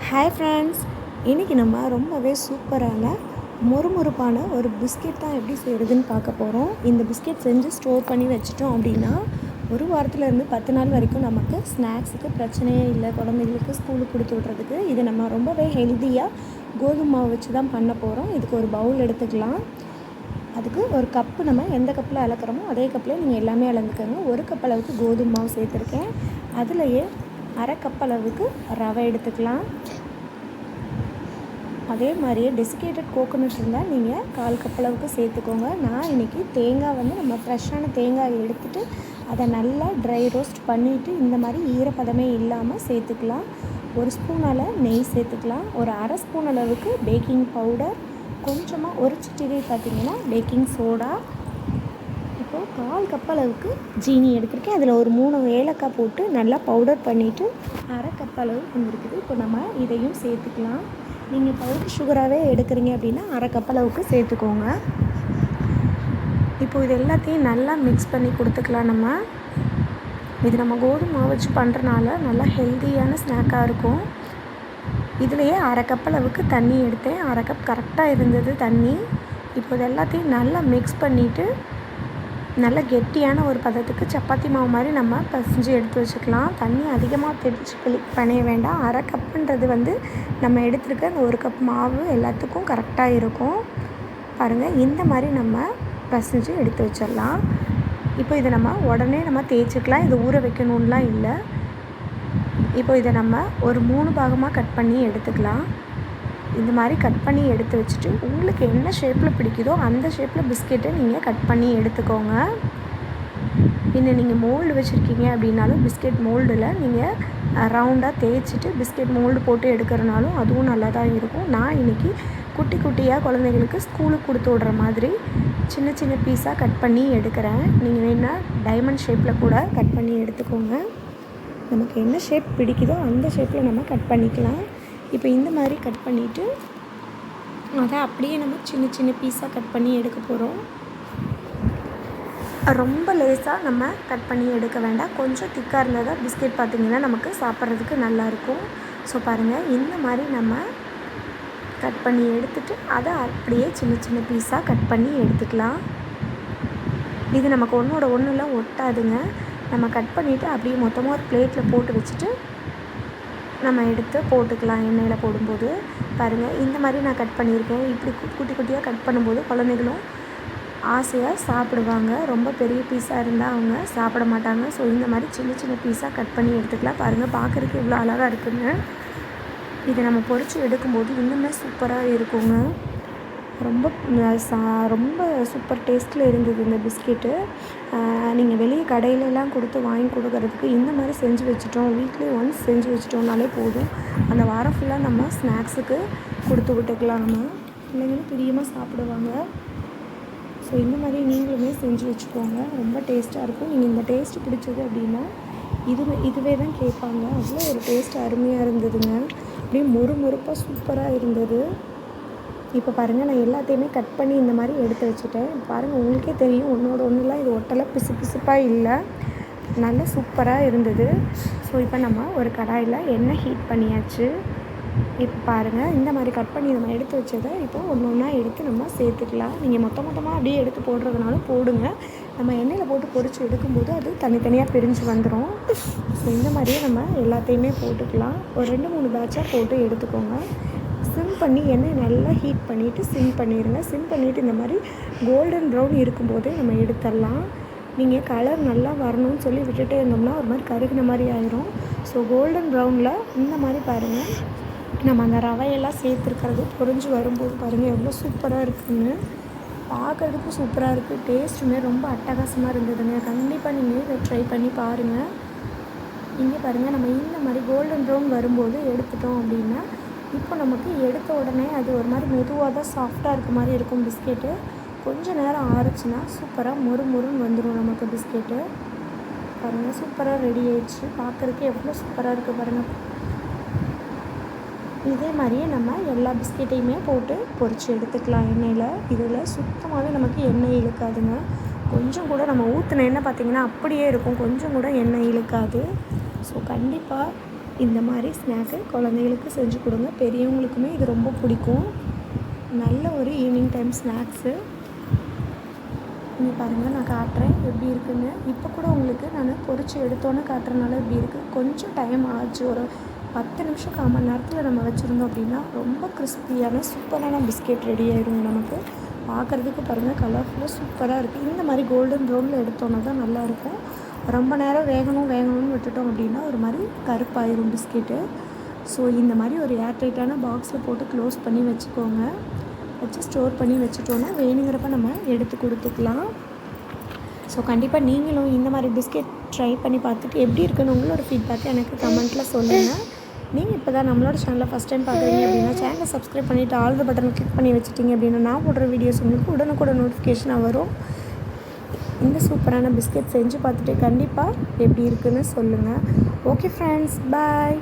Hi friends, இன்றைக்கி நம்ம ரொம்பவே சூப்பரான மொறுமொறுப்பான ஒரு பிஸ்கெட் தான் எப்படி செய்கிறதுன்னு பார்க்க போகிறோம். இந்த பிஸ்கெட் செஞ்சு ஸ்டோர் பண்ணி வச்சிட்டோம் அப்படின்னா ஒரு வாரத்துலேருந்து 10 நாள் வரைக்கும் நமக்கு ஸ்நாக்ஸுக்கு பிரச்சனையே இல்லை. குழந்தைங்களுக்கு ஸ்கூலுக்கு கொடுத்து விட்றதுக்கு இது நம்ம ரொம்பவே ஹெல்த்தியாக கோதுமை மாவு வச்சு தான் பண்ண போகிறோம். இதுக்கு ஒரு பவுல் எடுத்துக்கலாம். அதுக்கு ஒரு கப்பு, நம்ம எந்த கப்பில் அளக்குறோமோ அதே கப்பில் நீங்கள் எல்லாமே அளந்துக்கோங்க. ஒரு கப் அளவுக்கு கோதுமை மாவு சேர்த்துருக்கேன். அதுலேயே அரை கப் அளவுக்கு ரவை எடுத்துக்கலாம். அதே மாதிரியே டெசிகேட்டட் கோகோனட் இருந்தால் நீங்கள் 1/4 கப் அளவுக்கு சேர்த்துக்கோங்க. நான் இன்றைக்கி தேங்காய் நம்ம ஃப்ரெஷ்ஷான தேங்காய் எடுத்துகிட்டு அதை நல்லா ட்ரை ரோஸ்ட் பண்ணிவிட்டு இந்த மாதிரி ஈரப்பதமே இல்லாமல் சேர்த்துக்கலாம். ஒரு ஸ்பூனால் நெய் சேர்த்துக்கலாம். ஒரு அரை ஸ்பூன் அளவுக்கு பேக்கிங் பவுடர், கொஞ்சமாக ஒரு சிட்டிகை பார்த்திங்கன்னா பேக்கிங் சோடா, இப்போது 1/4 கப் அளவுக்கு ஜீனி எடுத்துருக்கேன். அதில் ஒரு 3 ஏலக்காய் போட்டு நல்லா பவுடர் பண்ணிவிட்டு அரை கப் அளவு வந்துருக்குது. இப்போ நம்ம இதையும் சேர்த்துக்கலாம். நீங்கள் பவுடர் சுகராகவே எடுக்கிறீங்க அப்படின்னா அரை கப் அளவுக்கு சேர்த்துக்கோங்க. இப்போது இது எல்லாத்தையும் நல்லா மிக்ஸ் பண்ணி கொடுத்துக்கலாம். இது நம்ம கோதுமை மாவு வச்சு பண்ணுறனால நல்லா ஹெல்த்தியான ஸ்நாக்காக இருக்கும். இதுலேயே அரை கப் அளவுக்கு தண்ணி எடுத்தேன். அரை கப் கரெக்டாக இருந்தது தண்ணி. இப்போ இது எல்லாத்தையும் நல்லா மிக்ஸ் பண்ணிவிட்டு நல்ல கெட்டியான ஒரு பதத்துக்கு சப்பாத்தி மாவு மாதிரி நம்ம பசைஞ்சு எடுத்து வச்சுக்கலாம். தண்ணி அதிகமாக தெளித்து பண்ண வேண்டாம். அரை கப்புன்றது நம்ம எடுத்துருக்க அந்த ஒரு கப் மாவு எல்லாத்துக்கும் கரெக்டாக இருக்கும். பாருங்கள், இந்த மாதிரி நம்ம பசைஞ்சு எடுத்து வச்சிடலாம். இப்போ இதை நம்ம உடனே தேய்ச்சிக்கலாம். இதை ஊற வைக்கணுன்னெலாம் இல்லை. இப்போ இதை நம்ம ஒரு 3 பாகமாக கட் பண்ணி எடுத்துக்கலாம். இந்த மாதிரி கட் பண்ணி எடுத்து வச்சுட்டு உங்களுக்கு என்ன ஷேப்பில் பிடிக்குதோ அந்த ஷேப்பில் பிஸ்கெட்டை நீங்கள் கட் பண்ணி எடுத்துக்கோங்க. இன்னும் நீங்கள் மோல்டு வச்சுருக்கீங்க அப்படின்னாலும் பிஸ்கெட் மோல்டில் நீங்கள் ரவுண்டாக தேய்ச்சிட்டு பிஸ்கெட் மோல்டு போட்டு எடுக்கிறனாலும் அதுவும் நல்லா தான் இருக்கும். நான் இன்றைக்கி குட்டி குட்டியாக குழந்தைங்களுக்கு ஸ்கூலுக்கு கொடுத்து விட்ற மாதிரி சின்ன சின்ன பீஸாக கட் பண்ணி எடுக்கிறேன். நீங்கள் வேணால் டைமண்ட் ஷேப்பில் கூட கட் பண்ணி எடுத்துக்கோங்க. நமக்கு என்ன ஷேப் பிடிக்குதோ அந்த ஷேப்பில் நம்ம கட் பண்ணிக்கலாம். இப்போ இந்த மாதிரி கட் பண்ணிவிட்டு அதை அப்படியே நம்ம சின்ன சின்ன பீஸாக கட் பண்ணி எடுக்க போகிறோம். ரொம்ப லேஸாக நம்ம கட் பண்ணி எடுக்க வேண்டாம். கொஞ்சம் திக்காக இருந்தால் தான் பிஸ்கெட் பார்த்திங்கன்னா நமக்கு சாப்பிட்றதுக்கு நல்லாயிருக்கும். ஸோ பாருங்கள், இந்த மாதிரி நம்ம கட் பண்ணி எடுத்துகிட்டு அதை அப்படியே சின்ன சின்ன பீஸாக கட் பண்ணி எடுத்துக்கலாம். இது நமக்கு ஒன்றோட ஒன்றுலாம் ஒட்டாதுங்க. நம்ம கட் பண்ணிவிட்டு அப்படியே மொத்தமாக ஒரு பிளேட்டில் போட்டு வச்சுட்டு நம்ம எடுத்து போட்டுக்கலாம். எண்ணெயில் போடும்போது பாருங்கள், இந்த மாதிரி நான் கட் பண்ணியிருக்கேன். இப்படி குட்டி குட்டியாக கட் பண்ணும்போது குழந்தைகளும் ஆசையாக சாப்பிடுவாங்க. ரொம்ப பெரிய பீஸாக இருந்தால் அவங்க சாப்பிட மாட்டாங்க. ஸோ இந்த மாதிரி சின்ன சின்ன பீஸாக கட் பண்ணி எடுத்துக்கலாம். பாருங்கள், பார்க்குறதுக்கு இவ்வளோ அழகாக இருக்குங்க. இதை நம்ம பொரித்து எடுக்கும்போது இன்னுமே சூப்பராக இருக்குங்க. ரொம்ப சூப்பர் டேஸ்ட்டில் இருந்தது இந்த பிஸ்கெட்டு. நீங்கள் வெளியே கடையிலலாம் கொடுத்து வாங்கி கொடுக்கறதுக்கு இந்த மாதிரி செஞ்சு வச்சுட்டோம், வீக்லி ஒன்ஸ் செஞ்சு வச்சிட்டோம்னாலே போதும். அந்த வாரம் ஃபுல்லாக நம்ம ஸ்நாக்ஸுக்கு கொடுத்து விட்டுக்கலாம். பிள்ளைங்களும் பிரியமாக சாப்பிடுவாங்க. ஸோ இந்த மாதிரி நீங்களுமே செஞ்சு வச்சுக்கோங்க. ரொம்ப டேஸ்ட்டாக இருக்கும். நீங்கள் இந்த டேஸ்ட்டு பிடிச்சது அப்படின்னா இதுவே தான் கேட்பாங்க. அவ்வளோ ஒரு டேஸ்ட் அருமையாக இருந்ததுங்க. அப்படியே மொறுமொறுப்பாக சூப்பராக இருந்தது. இப்போ பாருங்கள், நான் எல்லாத்தையுமே கட் பண்ணி இந்த மாதிரி எடுத்து வச்சுட்டேன். பாருங்கள், உங்களுக்கே தெரியும் ஒன்றோட ஒன்றுலாம் இது ஒட்டலை, பிசுப்பாக இல்லை, நல்லா சூப்பராக இருந்தது. ஸோ இப்போ நம்ம ஒரு கடாயில் எண்ணெய் ஹீட் பண்ணியாச்சு. இப்போ பாருங்கள், இந்த மாதிரி கட் பண்ணி நம்ம எடுத்து வச்சதை இப்போ ஒன்று ஒன்றா எடுத்து நம்ம சேர்த்துக்கலாம். நீங்கள் மொத்தமாக அப்படியே எடுத்து போடுறதுனாலும் போடுங்க. நம்ம எண்ணெயில் போட்டு பொரித்து எடுக்கும்போது அது தனித்தனியாக பிரிஞ்சு வந்துடும். ஸோ இந்த மாதிரியே நம்ம எல்லாத்தையுமே போட்டுக்கலாம். ஒரு 2-3 பேட்சாக போட்டு எடுத்துக்கோங்க. சிம் பண்ணி எண்ணெய் நல்லா ஹீட் பண்ணிவிட்டு சிம் பண்ணிடுங்க. சிம் பண்ணிவிட்டு இந்த மாதிரி கோல்டன் ப்ரௌன் இருக்கும்போதே நம்ம எடுத்துடலாம். நீங்கள் கலர் நல்லா வரணும்னு சொல்லி விட்டுட்டே இருந்தோம்னா ஒரு மாதிரி கருகின மாதிரி ஆயிரும். ஸோ கோல்டன் ப்ரௌனில் இந்த மாதிரி பாருங்கள், நம்ம அந்த ரவையெல்லாம் சேர்த்துருக்கிறது பொரிஞ்சு வரும்போது பாருங்கள் எவ்வளோ சூப்பராக இருக்குதுன்னு. பார்க்குறதுக்கும் சூப்பராக இருக்குது. டேஸ்ட்டுமே ரொம்ப அட்டகாசமாக இருந்ததுங்க. கண்டிப்பாக நீங்கள் இதை ட்ரை பண்ணி பாருங்கள். இங்கே பாருங்கள், நம்ம இந்த மாதிரி கோல்டன் ப்ரௌன் வரும்போது எடுத்துட்டோம் அப்படின்னா இப்போ நமக்கு எடுத்த உடனே அது ஒரு மாதிரி மெதுவாக தான் சாஃப்டாக இருக்க மாதிரி இருக்கும் பிஸ்கெட்டு. கொஞ்சம் நேரம் ஆறுச்சுன்னா சூப்பராக மொறுன்னு வந்துடும் நமக்கு பிஸ்கெட்டு. பாருங்கள், சூப்பராக ரெடி ஆயிடுச்சு. பார்க்குறதுக்கு எவ்வளோ சூப்பராக இருக்குது பாருங்கள். இதே மாதிரியே நம்ம எல்லா பிஸ்கெட்டையுமே போட்டு பொரித்து எடுத்துக்கலாம் எண்ணெயில். இதில் சுத்தமாகவே நமக்கு எண்ணெய் இழுக்காதுங்க. கொஞ்சம் கூட நம்ம ஊற்றின எண்ணெய் பார்த்திங்கன்னா அப்படியே இருக்கும், கொஞ்சம் கூட எண்ணெய் இழுக்காது. ஸோ கண்டிப்பாக இந்த மாதிரி ஸ்நாக்கு குழந்தைகளுக்கு செஞ்சு கொடுங்க. பெரியவங்களுக்குமே இது ரொம்ப பிடிக்கும். நல்ல ஒரு ஈவினிங் டைம் ஸ்நாக்ஸு. நீங்கள் பாருங்கள், நான் காட்டுறேன் எப்படி இருக்குதுன்னு. இப்போ கூட உங்களுக்கு நான் பொரிச்சு எடுத்தோன்னே காட்டுறதுனால எப்படி இருக்குது. கொஞ்சம் டைம் ஆச்சு. ஒரு 10 நிமிஷம் 1/4 மணி நேரத்தில் நம்ம வச்சுருந்தோம் அப்படின்னா ரொம்ப கிறிஸ்பியான சூப்பரான பிஸ்கெட் ரெடி ஆயிடும் நமக்கு. பார்க்குறதுக்கு பாருங்கள் கலர்ஃபுல்லாக சூப்பராக இருக்குது. இந்த மாதிரி கோல்டன் ப்ரௌனில் எடுத்தோன்னா தான் நல்லாயிருக்கும். ரொம்ப நேரம் வேகணும்னு விட்டுட்டோம் அப்படின்னா ஒரு மாதிரி கருப்பாயிரும் பிஸ்கெட்டு. ஸோ இந்த மாதிரி ஒரு ஏர்டைட்டான பாக்ஸில் போட்டு க்ளோஸ் பண்ணி வச்சுக்கோங்க. வச்சு ஸ்டோர் பண்ணி வச்சுட்டோன்னா வேணுங்கிறப்ப நம்ம எடுத்து கொடுத்துக்கலாம். ஸோ கண்டிப்பாக நீங்களும் இந்த மாதிரி பிஸ்கெட் ட்ரை பண்ணி பார்த்துட்டு எப்படி இருக்குன்னு உங்களோட ஃபீட்பேக்கை எனக்கு கமெண்ட்டில் சொல்லுங்கள். நீங்கள் இப்போ தான் நம்மளோட சேனலை ஃபஸ்ட் டைம் பார்க்குறீங்க அப்படின்னா சேனலை சப்ஸ்கிரைப் பண்ணிவிட்டு ஆல் த பட்டனை கிளிக் பண்ணி வச்சுட்டிங்க அப்படின்னா நான் போடுற வீடியோஸ் உங்களுக்கு உடனுக்குடன் நோட்டிஃபிகேஷனாக வரும். இந்த சூப்பரான பிஸ்கெட் செஞ்சு பார்த்துட்டு கண்டிப்பாக எப்படி இருக்குன்னு சொல்லுங்கள். ஓகே ஃப்ரெண்ட்ஸ், பாய்.